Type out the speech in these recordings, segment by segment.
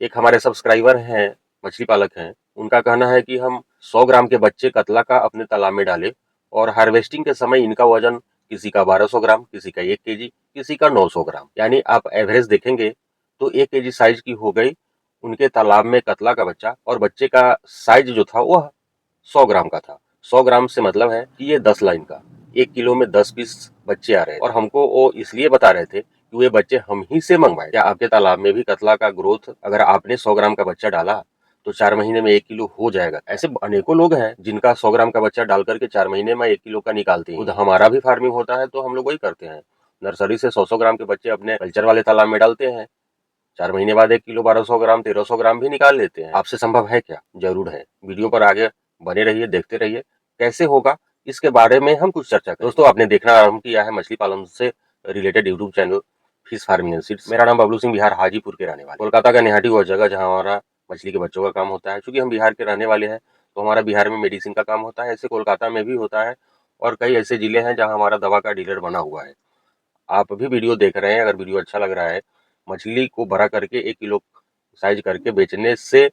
एक हमारे सब्सक्राइबर हैं, मछली पालक हैं, उनका कहना है कि हम 100 ग्राम के बच्चे कतला का अपने तालाब में डालें और हार्वेस्टिंग के समय इनका वजन किसी का 1200 ग्राम, किसी का 1 केजी, किसी का 900 ग्राम, यानी आप एवरेज देखेंगे तो 1 केजी साइज की हो गई उनके तालाब में कतला का बच्चा, और बच्चे का साइज जो था वह 100 ग्राम का था। 100 ग्राम से मतलब है कि ये 10 लाइन का, 1 किलो में 10 पीस बच्चे आ रहे हैं। और हमको वो इसलिए बता रहे थे कि वे बच्चे हम ही से मंगवाए। क्या आपके तालाब में भी कतला का ग्रोथ, अगर आपने 100 ग्राम का बच्चा डाला तो 4 महीने में 1 किलो हो जाएगा? ऐसे अनेकों लोग हैं जिनका 100 ग्राम का बच्चा डाल करके 4 महीने में 1 किलो का निकालते हैं। खुद हमारा भी फार्मिंग होता है तो हम लोग वही करते हैं, नर्सरी से 100 ग्राम के बच्चे अपने कल्चर वाले तालाब में डालते हैं, 4 महीने बाद 1 किलो, 1200 ग्राम, 1300 ग्राम भी निकाल लेते हैं। आपसे संभव है क्या? जरूर है। वीडियो पर आगे बने रहिए, देखते रहिए। कैसे होगा इसके बारे में हम कुछ चर्चा करें। दोस्तों, आपने देखना आरंभ किया है मछली पालन से related YouTube channel fish farming and seeds. मेरा नाम बबलू सिंह, बिहार हाजीपुर के रहने वाले। कोलकाता का निहाटी वह जगह जहाँ हमारा मछली के बच्चों का काम होता है। चूंकि हम बिहार के रहने वाले हैं तो हमारा बिहार में मेडिसिन का काम होता है, ऐसे कोलकाता में भी होता है और कई ऐसे जिले हैं जहाँ हमारा दवा का डीलर बना हुआ है। आप भी वीडियो देख रहे हैं, अगर वीडियो अच्छा लग रहा है, मछली को बड़ा करके 1 किलो साइज करके बेचने से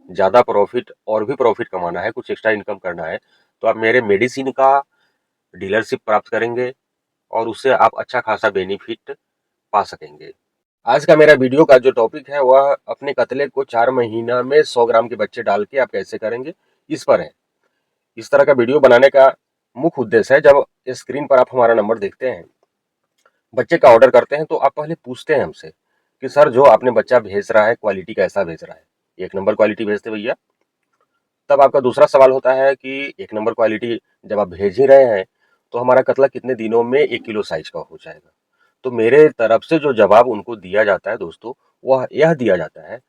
ज़्यादा प्रॉफिट और भी प्रॉफिट कमाना है, कुछ एक्स्ट्रा इनकम करना है, तो आप मेरे मेडिसिन का डीलरशिप प्राप्त करेंगे और उससे आप अच्छा खासा बेनिफिट पा सकेंगे। आज का मेरा वीडियो का जो टॉपिक है वह अपने कतले को 4 महीना में 100 ग्राम के बच्चे डाल के आप कैसे करेंगे, इस पर है। इस तरह का वीडियो बनाने का मुख्य उद्देश्य है, जब स्क्रीन पर आप हमारा नंबर देखते हैं, बच्चे का ऑर्डर करते हैं, तो आप पहले पूछते हैं हमसे कि सर जो आपने बच्चा भेज रहा है क्वालिटी कैसा भेज रहा है? 1 नंबर क्वालिटी भेजते भैया। तब आपका दूसरा सवाल होता है कि 1 नंबर क्वालिटी जब आप भेज ही रहे हैं तो हमारा कतला कितने दिनों में 1 किलो साइज का हो जाएगा? तो मेरे तरफ से जो जवाब उनको दिया जाता है दोस्तों, वह यह दिया जाता है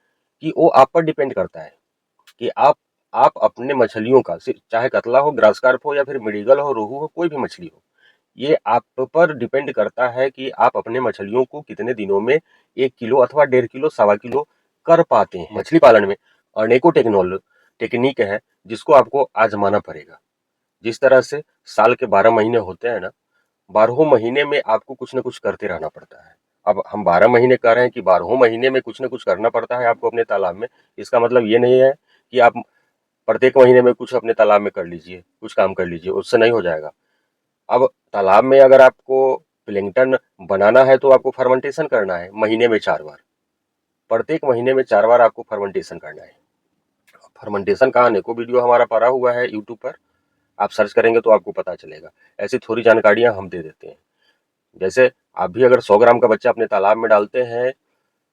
कि वो आप पर डिपेंड करता है कि आप अपने मछलियों का, चाहे कतला हो, ग्रास कार्प हो या फिर मृगल हो, रोहू हो, कोई भी मछली हो, ये आप पर डिपेंड करता है कि आप अपने मछलियों को कितने दिनों में 1 किलो अथवा 1.5 किलो, सवा किलो कर पाते हैं। मछली पालन में अनेकों टेक्निक है जिसको आपको आजमाना पड़ेगा। जिस तरह से साल के 12 महीने होते हैं ना, 12 महीने में आपको कुछ न कुछ करते रहना पड़ता है। अब हम 12 महीने कह रहे हैं कि 12 महीने में कुछ न कुछ करना पड़ता है आपको अपने तालाब में। इसका मतलब ये नहीं है कि आप प्रत्येक महीने में कुछ अपने तालाब में कर लीजिए, कुछ काम कर लीजिए, उससे नहीं हो जाएगा। अब तालाब में अगर आपको प्लैंकटन बनाना है तो आपको फर्मेंटेशन करना है महीने में 4 बार। प्रत्येक महीने में 4 बार आपको फर्मेंटेशन करना है। फर्मेंटेशन का अनेकों वीडियो हमारा पड़ा हुआ है यूट्यूब पर, आप सर्च करेंगे तो आपको पता चलेगा। ऐसी थोड़ी जानकारियां हम दे देते हैं। जैसे आप भी अगर 100 ग्राम का बच्चा अपने तालाब में डालते हैं,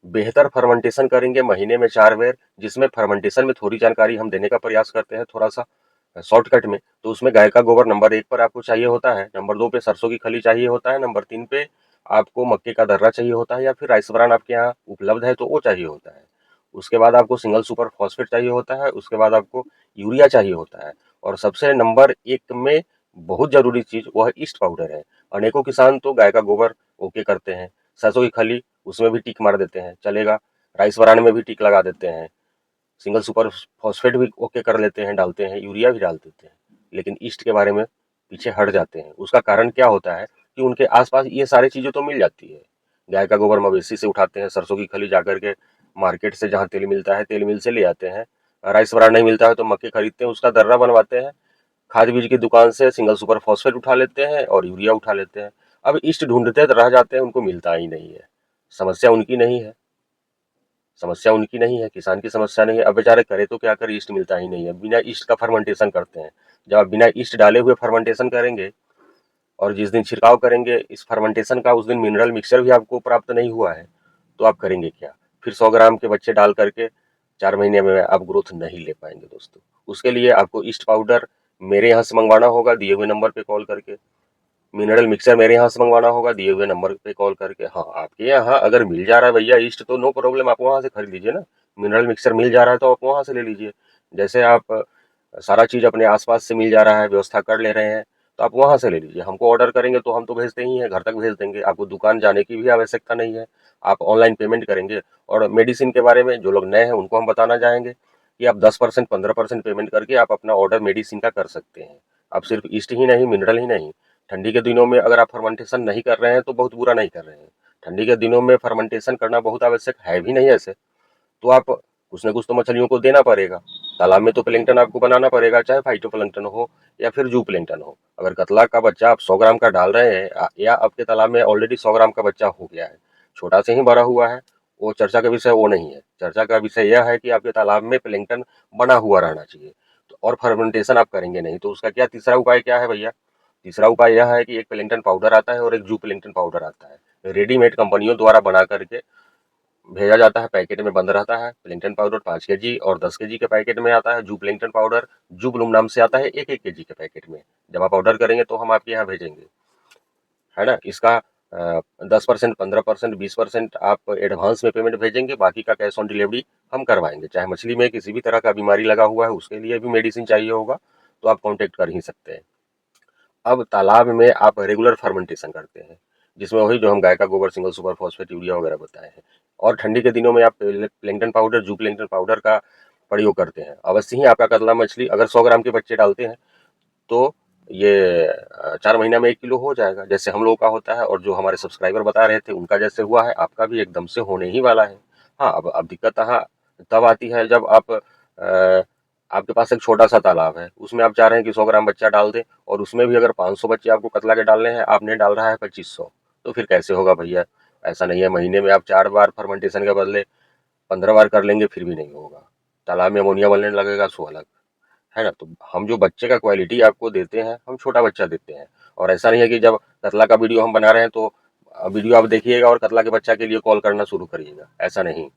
बेहतर फर्मेंटेशन करेंगे महीने में 4 बार, जिसमें फर्मेंटेशन में थोड़ी जानकारी हम देने का प्रयास करते हैं थोड़ा सा शॉर्टकट में। तो उसमें गाय का गोबर नंबर 1 पर आपको चाहिए होता है, नंबर 2 पे सरसों की खली चाहिए होता है, नंबर 3 पे आपको मक्के का दर्रा चाहिए होता है, या फिर राइस ब्रान आपके यहाँ उपलब्ध है तो वो चाहिए होता है। उसके बाद आपको सिंगल सुपर फॉस्फेट चाहिए होता है, उसके बाद आपको यूरिया चाहिए होता है, और सबसे नंबर 1 में बहुत जरूरी चीज वह ईस्ट पाउडर है। अनेकों किसान तो गाय का गोबर ओके करते हैं, सरसों की खली उसमें भी टिक मार देते हैं, चलेगा, राइस ब्रान में भी टिक लगा देते हैं, सिंगल सुपर फॉस्फेट भी ओके कर लेते हैं, डालते हैं, यूरिया भी डाल देते हैं, लेकिन ईस्ट के बारे में पीछे हट जाते हैं। उसका कारण क्या होता है कि उनके आसपास ये सारी चीजें तो मिल जाती है। गाय का गोबर मवेशी से उठाते हैं, सरसों की खली जाकर के मार्केट से जहाँ तेल मिलता है तेल मिल से ले आते हैं, राइस ब्रान नहीं मिलता है तो मक्के खरीदते हैं, उसका दर्रा बनवाते हैं, खाद बीज की दुकान से सिंगल सुपर फॉस्फेट उठा लेते हैं और यूरिया उठा लेते हैं। अब ईस्ट ढूंढते रह जाते हैं, उनको मिलता ही नहीं है। समस्या उनकी नहीं है, समस्या उनकी नहीं है, किसान की समस्या नहीं है। अब बेचारे करे तो क्या करे, ईस्ट मिलता ही नहीं है। बिना ईस्ट का फर्मेंटेशन करते हैं। जब आप बिना ईस्ट डाले हुए फर्मेंटेशन करेंगे और जिस दिन छिड़काव करेंगे इस फर्मेंटेशन का, उस दिन मिनरल मिक्सचर भी आपको प्राप्त नहीं हुआ है, तो आप करेंगे क्या? फिर 100 ग्राम के बच्चे डाल करके 4 महीने में आप ग्रोथ नहीं ले पाएंगे दोस्तों। उसके लिए आपको ईस्ट पाउडर मेरे यहाँ से मंगवाना होगा, दिए हुए नंबर पे कॉल करके। मिनरल मिक्सर मेरे यहाँ से मंगवाना होगा, दिए हुए नंबर पे कॉल करके। हाँ, आपके यहाँ अगर मिल जा रहा है भैया ईस्ट तो नो प्रॉब्लम, आप वहाँ से खरीद लीजिए ना। मिनरल मिक्सर मिल जा रहा है तो आप वहाँ से ले लीजिए। जैसे आप सारा चीज़ अपने आसपास से मिल जा रहा है, व्यवस्था कर ले रहे हैं, तो आप वहाँ से ले लीजिए। हमको ऑर्डर करेंगे तो हम तो भेजते ही हैं, घर तक भेज देंगे, आपको दुकान जाने की भी आवश्यकता नहीं है। आप ऑनलाइन पेमेंट करेंगे। और मेडिसिन के बारे में जो लोग नए हैं उनको हम बताना चाहेंगे कि आप 10% 15% पेमेंट करके आप अपना ऑर्डर मेडिसिन का कर सकते हैं। आप सिर्फ ईस्ट ही नहीं, मिनरल ही नहीं, ठंडी के दिनों में अगर आप फर्मेंटेशन नहीं कर रहे हैं तो बहुत बुरा नहीं कर रहे हैं। ठंडी के दिनों में फर्मेंटेशन करना बहुत आवश्यक है भी नहीं ऐसे, तो आप कुछ न कुछ तो मछलियों को देना पड़ेगा। तालाब में तो प्लैंक्टन आपको बनाना पड़ेगा, चाहे फाइटोप्लैंक्टन हो या फिर जू प्लैंक्टन हो। अगर कतला का बच्चा आप 100 ग्राम का डाल रहे हैं या आपके तालाब में ऑलरेडी 100 ग्राम का बच्चा हो गया है, छोटा से ही बड़ा हुआ है, वो चर्चा का विषय वो नहीं है। चर्चा का विषय यह है कि आपके तालाब में प्लैंक्टन बना हुआ रहना चाहिए। तो और फर्मेंटेशन आप करेंगे नहीं तो उसका क्या तीसरा उपाय क्या है भैया? तीसरा उपाय यह है कि एक प्लैंक्टन पाउडर आता है और एक जू प्लैंक्टन पाउडर आता है, रेडीमेड कंपनियों द्वारा बना करके भेजा जाता है, पैकेट में बंद रहता है। प्लैंक्टन पाउडर 5 केजी और 10 केजी के पैकेट में आता है। जू प्लैंक्टन पाउडर जू ब्लूम नाम से आता है 1-1 केजी के पैकेट में। जब आप ऑर्डर करेंगे तो हम आपके यहाँ भेजेंगे, है ना? इसका 10%, 15%, 20% आप एडवांस में पेमेंट भेजेंगे, बाकी का कैश ऑन डिलीवरी हम करवाएंगे। चाहे मछली में किसी भी तरह का बीमारी लगा हुआ है, उसके लिए भी मेडिसिन चाहिए होगा तो आप कॉन्टेक्ट कर ही सकते हैं। अब तालाब में आप रेगुलर फर्मेंटेशन करते हैं, जिसमें वही जो हम गाय का गोबर, सिंगल सुपर फॉस्फेट, यूरिया वगैरह बताए हैं। और ठंडी के दिनों में आप प्लैंक्टन पाउडर, जू प्लैंक्टन पाउडर का प्रयोग करते हैं। अवश्य ही आपका कतला मछली अगर 100 ग्राम के बच्चे डालते हैं तो ये 4 महीना में 1 किलो हो जाएगा, जैसे हम लोगों का होता है। और जो हमारे सब्सक्राइबर बता रहे थे उनका जैसे हुआ है, आपका भी एकदम से होने ही वाला है। हाँ, अब दिक्कत हाँ तब आती है जब आपके पास एक छोटा सा तालाब है, उसमें आप चाह रहे हैं कि 100 ग्राम बच्चा डाल दें और उसमें भी अगर 500 बच्चे आपको कतला के डालने हैं, आपने डाल रहा है 2500, तो फिर कैसे होगा भैया? ऐसा नहीं है, महीने में आप 4 बार फर्मेंटेशन के बदले 15 बार कर लेंगे फिर भी नहीं होगा। तालाब में अमोनिया बनने लगेगा सो अलग, है ना? तो हम जो बच्चे का क्वालिटी आपको देते हैं, हम छोटा बच्चा देते हैं। और ऐसा नहीं है कि जब कतला का वीडियो हम बना रहे हैं तो वीडियो आप देखिएगा और कतला के बच्चा के लिए कॉल करना शुरू करिएगा, ऐसा नहीं।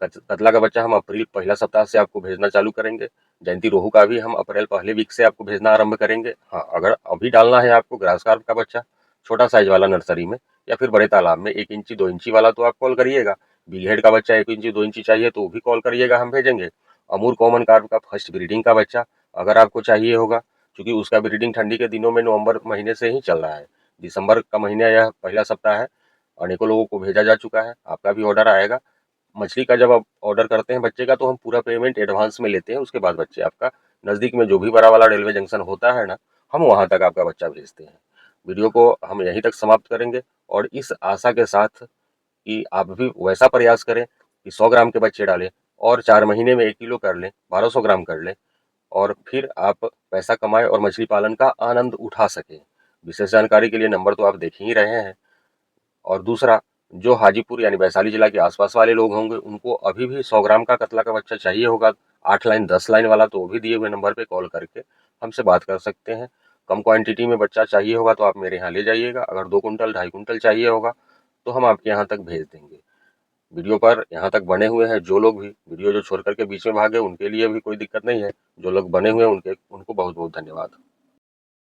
कतला का बच्चा हम अप्रैल पहला सप्ताह से आपको भेजना चालू करेंगे। जयंती रोहू का भी हम अप्रैल पहले वीक से आपको भेजना आरंभ करेंगे। हाँ, अगर अभी डालना है आपको ग्रास कार्प का बच्चा छोटा साइज वाला नर्सरी में या फिर बड़े तालाब में 1 इंची 2 इंची वाला, तो आप कॉल करिएगा। बिग हेड का बच्चा 1 इंची 2 इंची चाहिए तो वो भी कॉल करिएगा, हम भेजेंगे। अमूर कॉमन कार्प का फर्स्ट ब्रीडिंग का बच्चा अगर आपको चाहिए होगा, क्योंकि उसका ब्रीडिंग ठंडी के दिनों में नवंबर महीने से ही चल रहा है। दिसंबर का महीना यह पहला सप्ताह है, अनेकों लोगों को भेजा जा चुका है, आपका भी ऑर्डर आएगा। मछली का जब आप ऑर्डर करते हैं बच्चे का तो हम पूरा पेमेंट एडवांस में लेते हैं, उसके बाद बच्चे आपका नज़दीक में जो भी बड़ा वाला रेलवे जंक्शन होता है ना, हम वहाँ तक आपका बच्चा भेजते हैं। वीडियो को हम यहीं तक समाप्त करेंगे और इस आशा के साथ कि आप भी वैसा प्रयास करें कि 100 ग्राम के बच्चे डालें और 4 महीने में 1 किलो कर लें, 1200 ग्राम कर लें और फिर आप पैसा कमाएँ और मछली पालन का आनंद उठा सकें। विशेष जानकारी के लिए नंबर तो आप देख ही रहे हैं। और दूसरा, जो हाजीपुर यानी वैशाली जिला के आसपास वाले लोग होंगे उनको अभी भी 100 ग्राम का कतला का बच्चा चाहिए होगा, 8 लाइन 10 लाइन वाला, तो वो भी दिए हुए नंबर पे कॉल करके हमसे बात कर सकते हैं। कम क्वांटिटी में बच्चा चाहिए होगा तो आप मेरे यहाँ ले जाइएगा। अगर 2 कुंटल 2.5 कुंटल चाहिए होगा तो हम आपके यहाँ तक भेज देंगे। वीडियो पर यहाँ तक बने हुए हैं जो लोग भी, वीडियो जो छोड़ करके बीच में भागे उनके लिए भी कोई दिक्कत नहीं है। जो लोग बने हुए हैं उनको बहुत बहुत धन्यवाद।